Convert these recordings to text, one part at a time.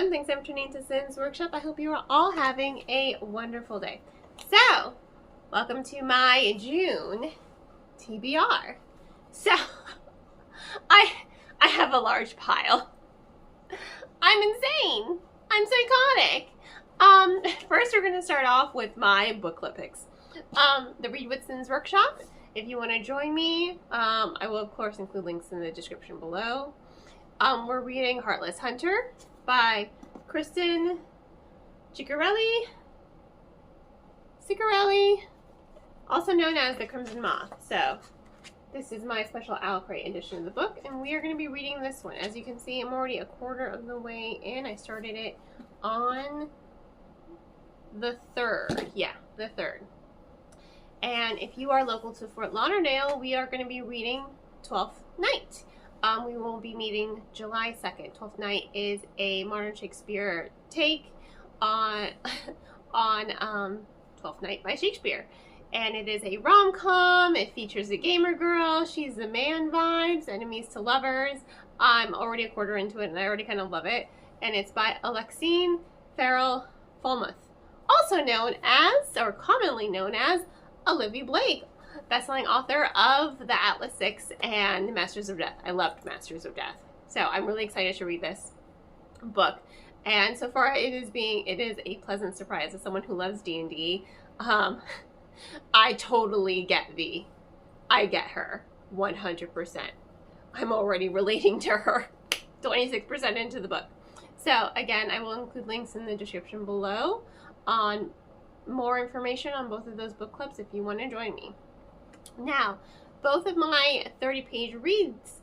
everyone. Thanks for tuning to Sin's Workshop. I hope you are all having a wonderful day. So, welcome to my June TBR. So, I have a large pile. I'm insane. I'm psychotic. First we're going to start off with my book club picks. The Read with Sin's Workshop. If you want to join me, I will of course include links in the description below. We're reading Heartless Hunter by Kristen Ciccarelli, also known as The Crimson Moth. So this is my special Owl Crate edition of the book, and we are going to be reading this one. As you can see, I'm already a quarter of the way in. I started it on the 3rd. Yeah, the 3rd. And if you are local to Fort Lauderdale, we are going to be reading Twelfth Night. We will be meeting July 2nd. Twelfth Night is a modern Shakespeare take on Twelfth Night by Shakespeare. And it is a rom-com. It features a gamer girl. She's the man vibes, enemies to lovers. I'm already a quarter into it, and I already kind of love it. And it's by Alexine Farrell Fulmuth, also known as, or commonly known as, Olivia Blake, best-selling author of The Atlas Six and Masters of Death. I loved Masters of Death. So I'm really excited to read this book. And so far it is a pleasant surprise. As someone who loves D&D, I totally get I get her 100%. I'm already relating to her 26% into the book. So again, I will include links in the description below on more information on both of those book clubs if you want to join me. Now, both of my 30-page reads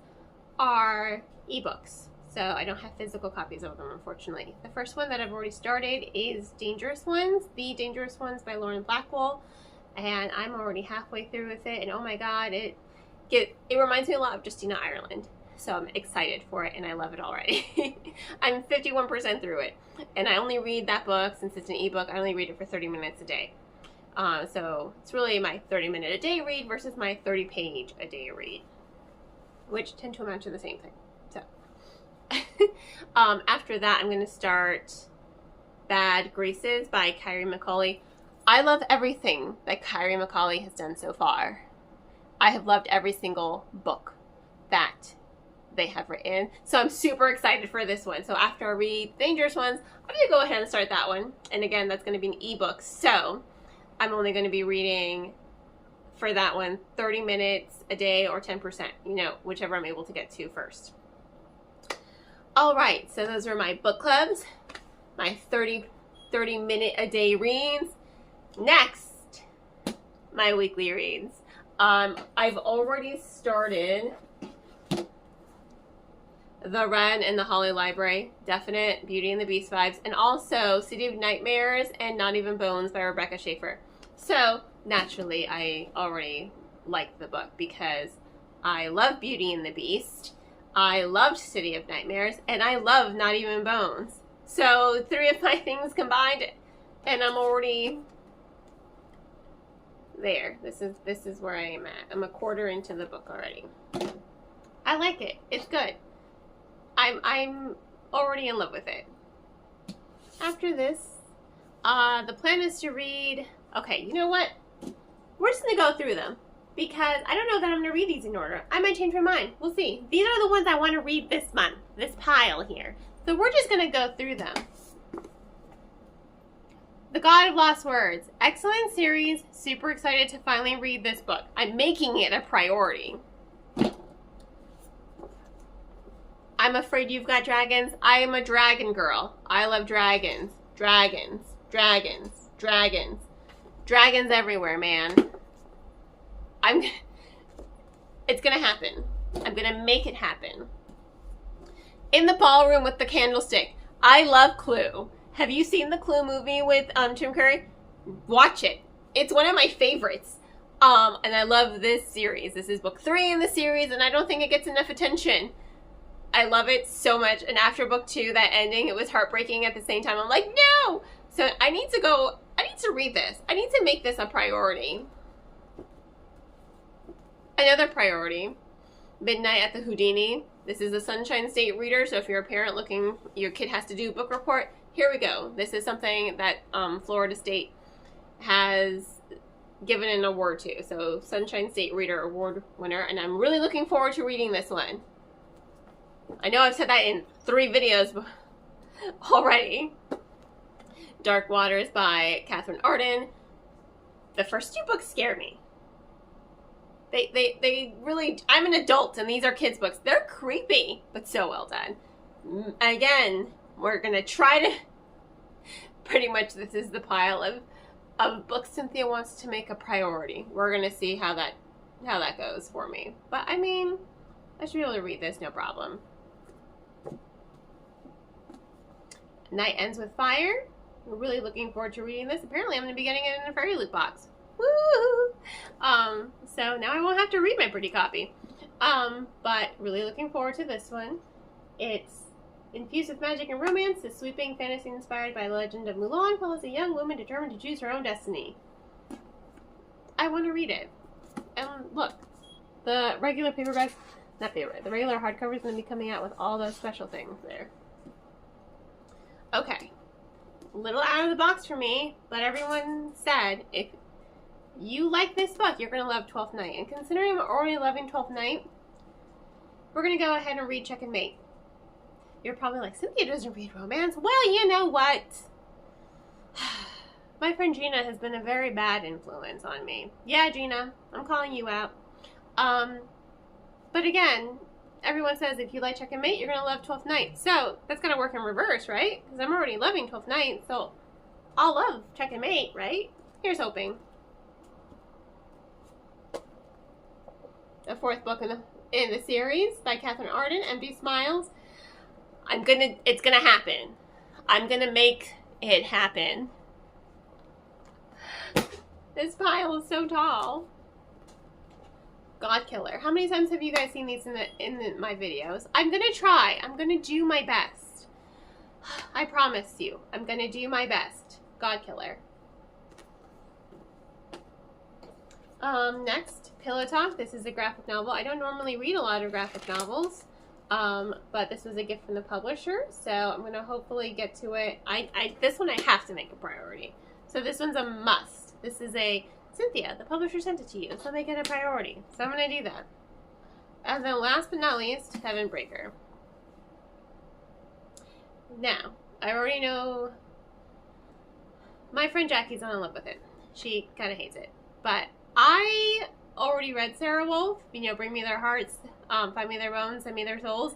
are ebooks, so I don't have physical copies of them, unfortunately. The first one that I've already started is Dangerous Ones, The Dangerous Ones by Lauren Blackwell, and I'm already halfway through with it, and oh my god, it reminds me a lot of Justina Ireland. So I'm excited for it, and I love it already. I'm 51% through it, and I only read that book, since it's an ebook, I only read it for 30 minutes a day. So it's really my 30-minute a day read versus my 30-page a day read, which tend to amount to the same thing. So after that, I'm going to start Bad Graces by Kyrie McCauley. I love everything that Kyrie McCauley has done so far. I have loved every single book that they have written, so I'm super excited for this one. So after I read Dangerous Ones, I'm going to go ahead and start that one, and again, that's going to be an ebook, so I'm only going to be reading for that one 30 minutes a day or 10%, whichever I'm able to get to first. Alright, so those are my book clubs, my 30-minute a day reads. Next, my weekly reads. I've already started The Wren and the Holly Library, definite Beauty and the Beast vibes, and also City of Nightmares and Not Even Bones by Rebecca Schaeffer. So, naturally, I already like the book because I love Beauty and the Beast, I loved City of Nightmares, and I love Not Even Bones. So, 3 of my things combined, and I'm already there. This is where I am at. I'm a quarter into the book already. I like it. It's good. I'm already in love with it. After this, the plan is to read... Okay, you know what? We're just going to go through them, because I don't know that I'm going to read these in order. I might change my mind. We'll see. These are the ones I want to read this month, this pile here. So we're just going to go through them. The God of Lost Words. Excellent series. Super excited to finally read this book. I'm making it a priority. I'm Afraid You've Got Dragons. I am a dragon girl. I love dragons. Dragons. Dragons. Dragons. Dragons everywhere, man. It's gonna happen. I'm gonna make it happen. In the Ballroom with the Candlestick. I love Clue. Have you seen the Clue movie with Tim Curry? Watch it. It's one of my favorites. And I love this series. This is book 3 in the series, and I don't think it gets enough attention. I love it so much, and after book 2, that ending, it was heartbreaking at the same time. I'm like, no! So I need to read this. I need to make this a priority. Another priority, Midnight at the Houdini. This is a Sunshine State reader, so if you're a parent looking, your kid has to do a book report, here we go. This is something that Florida State has given an award to. So Sunshine State Reader Award winner, and I'm really looking forward to reading this one. I know I've said that in 3 videos already. Dark Waters by Catherine Arden. The first 2 books scared me. They really, I'm an adult and these are kids' books. They're creepy, but so well done. Again, we're going to try to, pretty much this is the pile of books Cynthia wants to make a priority. We're going to see how that goes for me. But I mean, I should be able to read this, no problem. Night Ends with Fire. We're really looking forward to reading this. Apparently I'm going to be getting it in a Fairy Loot box. Woo! So now I won't have to read my pretty copy. But really looking forward to this one. It's infused with magic and romance. The sweeping fantasy inspired by the legend of Mulan follows a young woman determined to choose her own destiny. I want to read it. And look, the regular paperbacks, not paperback, the regular hardcover is going to be coming out with all those special things there. Okay. A little out of the box for me, but everyone said if you like this book, you're going to love 12th Night. And considering I'm already loving 12th Night, we're going to go ahead and read Check and Mate. You're probably like, Cynthia doesn't read romance. Well, you know what? My friend Gina has been a very bad influence on me. Yeah, Gina, I'm calling you out. But again, everyone says if you like Check and Mate, you're going to love 12th Night. So that's going to work in reverse, right? Because I'm already loving 12th Night, so I'll love Check and Mate, right? Here's hoping. The 4th book in the series by Catherine Arden, Empty Smiles. It's gonna happen. I'm gonna make it happen. This pile is so tall. God Killer. How many times have you guys seen these in my videos? I'm gonna try. I'm gonna do my best. I promise you. I'm gonna do my best. God Killer. Next, Pillow Talk. This is a graphic novel. I don't normally read a lot of graphic novels, but this was a gift from the publisher, so I'm going to hopefully get to it. This one I have to make a priority. So this one's a must. This is a, Cynthia, the publisher sent it to you, so make it a priority. So I'm going to do that. And then last but not least, Heaven Breaker. Now, I already know my friend Jackie's not in love with it. She kind of hates it. But I already read Sarah Wolf, Bring Me Their Hearts, Find Me Their Bones, Send Me Their Souls.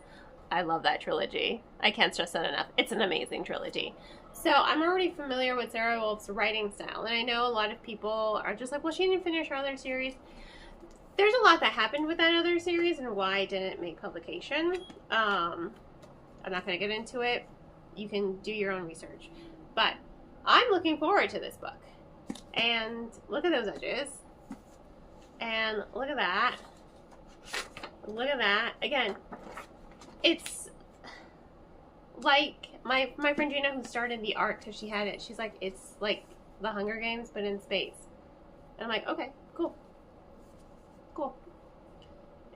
I love that trilogy. I can't stress that enough. It's an amazing trilogy. So I'm already familiar with Sarah Wolf's writing style, and I know a lot of people are just like, well, she didn't finish her other series. There's a lot that happened with that other series and why it didn't make publication. I'm not going to get into it. You can do your own research. But I'm looking forward to this book. And look at those edges. And look at that. Look at that. Again, it's like my friend Gina, who started the art because she had it, she's like, it's like the Hunger Games but in space. And I'm like, okay, cool. Cool.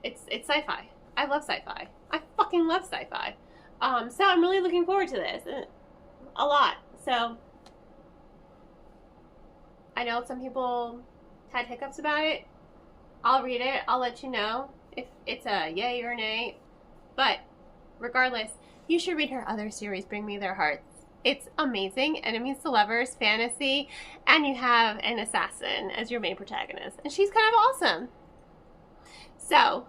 It's sci-fi. I love sci-fi. I fucking love sci-fi. So I'm really looking forward to this. A lot. So I know some people had hiccups about it. I'll read it. I'll let you know if it's a yay or nay. But regardless, you should read her other series, Bring Me Their Hearts. It's amazing. Enemies to Lovers, fantasy, and you have an assassin as your main protagonist. And she's kind of awesome. So,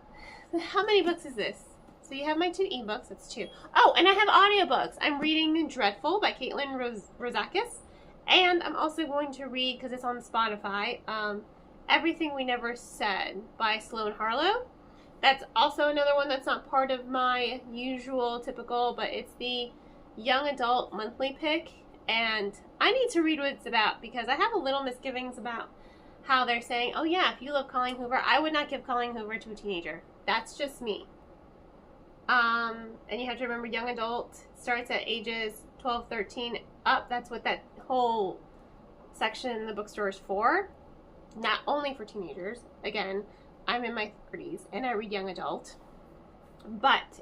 how many books is this? So you have my 2 ebooks. That's 2. Oh, and I have audiobooks. I'm reading Dreadful by Caitlin Rozakis. And I'm also going to read, because it's on Spotify, Everything We Never Said by Sloane Harlow. That's also another one that's not part of my usual typical, but it's the young adult monthly pick. And I need to read what it's about because I have a little misgivings about how they're saying, oh yeah, if you love Colleen Hoover, I would not give Colleen Hoover to a teenager. That's just me. And you have to remember young adult starts at ages 12, 13 up. That's what that whole section in the bookstore is for. Not only for teenagers. Again, I'm in my 30s and I read young adult.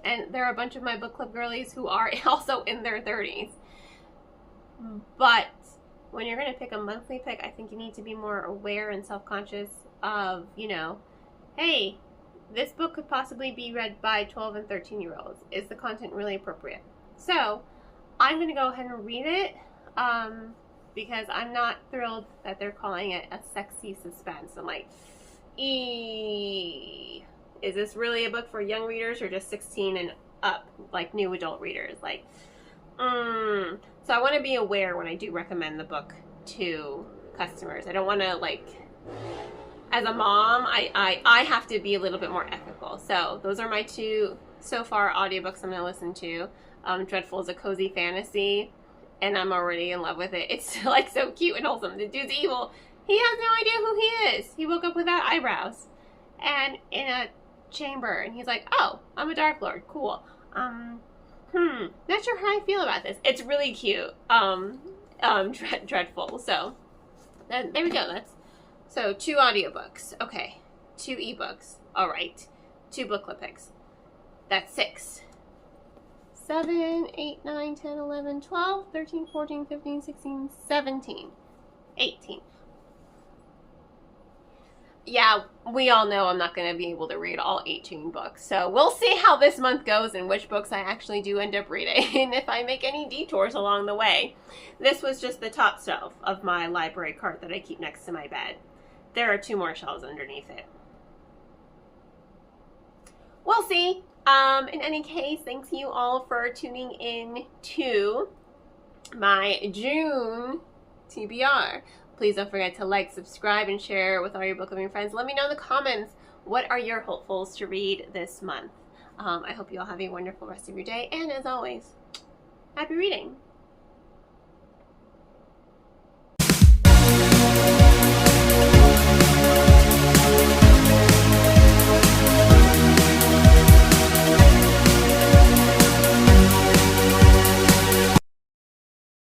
And there are a bunch of my book club girlies who are also in their 30s. But when you're going to pick a monthly pick, I think you need to be more aware and self-conscious of, hey, this book could possibly be read by 12 and 13-year-olds. Is the content really appropriate? So I'm going to go ahead and read it because I'm not thrilled that they're calling it a sexy suspense. I'm like, is this really a book for young readers or just 16 and up, like new adult readers? Like, So I want to be aware when I do recommend the book to customers. I don't want to, like, as a mom, I have to be a little bit more ethical. So those are my 2 so far audiobooks I'm going to listen to. Dreadful is a cozy fantasy, and I'm already in love with it. It's like so cute and wholesome. The dude's evil. He has no idea who he is. He woke up without eyebrows and in a chamber, and he's like, oh, I'm a Dark Lord. Cool. Not sure how I feel about this. It's really cute. Dreadful. So there we go. So 2 audiobooks. Okay. 2 ebooks. All right. 2 book club picks. That's 6. 7, 8, 9, 10, 11, 12, 13, 14, 15, 16, 17, 18. Yeah, we all know I'm not going to be able to read all 18 books. So we'll see how this month goes and which books I actually do end up reading and if I make any detours along the way. This was just the top shelf of my library cart that I keep next to my bed. There are 2 more shelves underneath it. We'll see. In any case, thanks you all for tuning in to my June TBR. Please don't forget to like, subscribe, and share with all your book loving friends. Let me know in the comments, what are your hopefuls to read this month? I hope you all have a wonderful rest of your day. And as always, happy reading.